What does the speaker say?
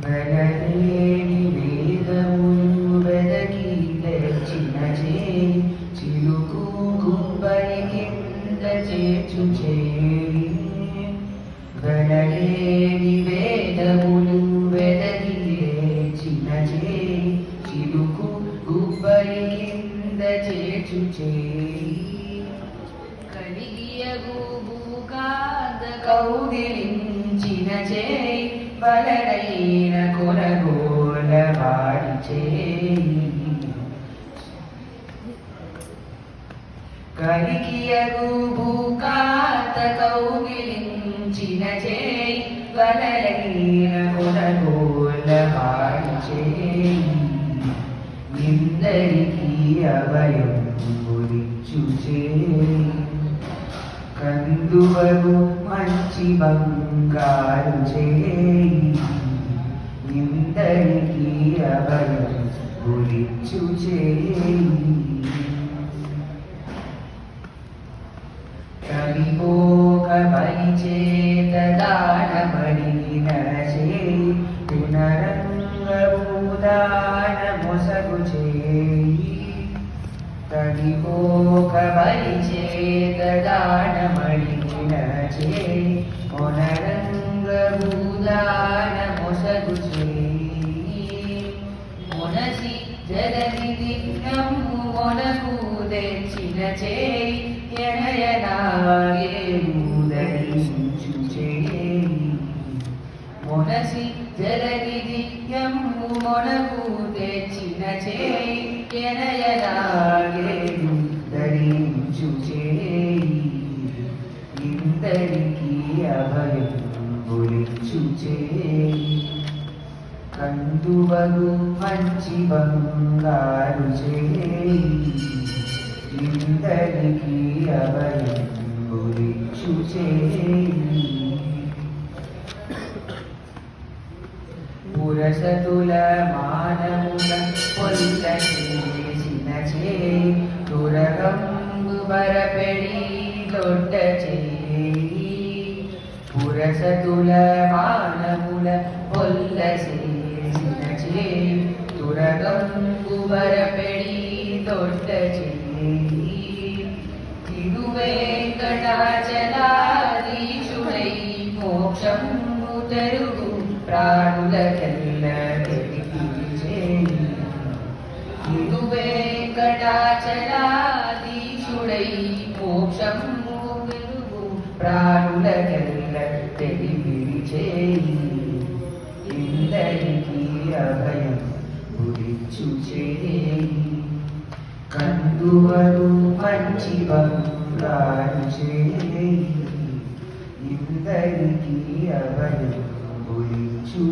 బలలేని వేదములు వెదకి తెచ్చిన చిలుకు గుబ్బరి కింద చేర్చు బలలేని వేదములు వెదకి తెచ్చిన చిలుకు గుబ్బరి కింద చేర్చు కలిగియగు భూకాంత కౌగిలించిన బలడైన కొనగోల వాడి కలిగియగు భూకాంత కౌగిలించిన బలడైన కొనగోల వాడి ఇందరికీ అభయం గురించు కందువగు మంచి బంగారు ఇందరికీ అభయం గురించు కలిపోక పరిచేత దానమడిగిన పునరంగభూదాన మొసగు కలిపోక పరిచేత దానమడిగిన పునరంగభూదాన మొసగు మొనసి జలనిధి నమ్ము మొనకు తెచ్చిన మొనసి జలనిధి యమ్ము మొనకు తెచ్చిన ధరించు ఇందరికీ అభయం గురించు కందువగు మంచి బంగారు ఇందరికీ అభయం గురించు పురసతుల మానవుల పొల్ల చేసిన తురగంబు బరపెడి దొడ్డ పురసతుల మానవుల పొల్ల చేసిన తురగంబు బరపెడి దొడ్డ తిరువేంకటాచలాధీశుడై మోక్షం తరుగు ప్రాణులకెల్ల తిరువేంకటాచలాధీశుడై మోక్షం తరుగు ప్రాణులకెల్ల తెలిపిరిచే ఇందరికీ అభయం గురించు కందువరు మంచి బంగారు ఇందరికీ అభయం గురించు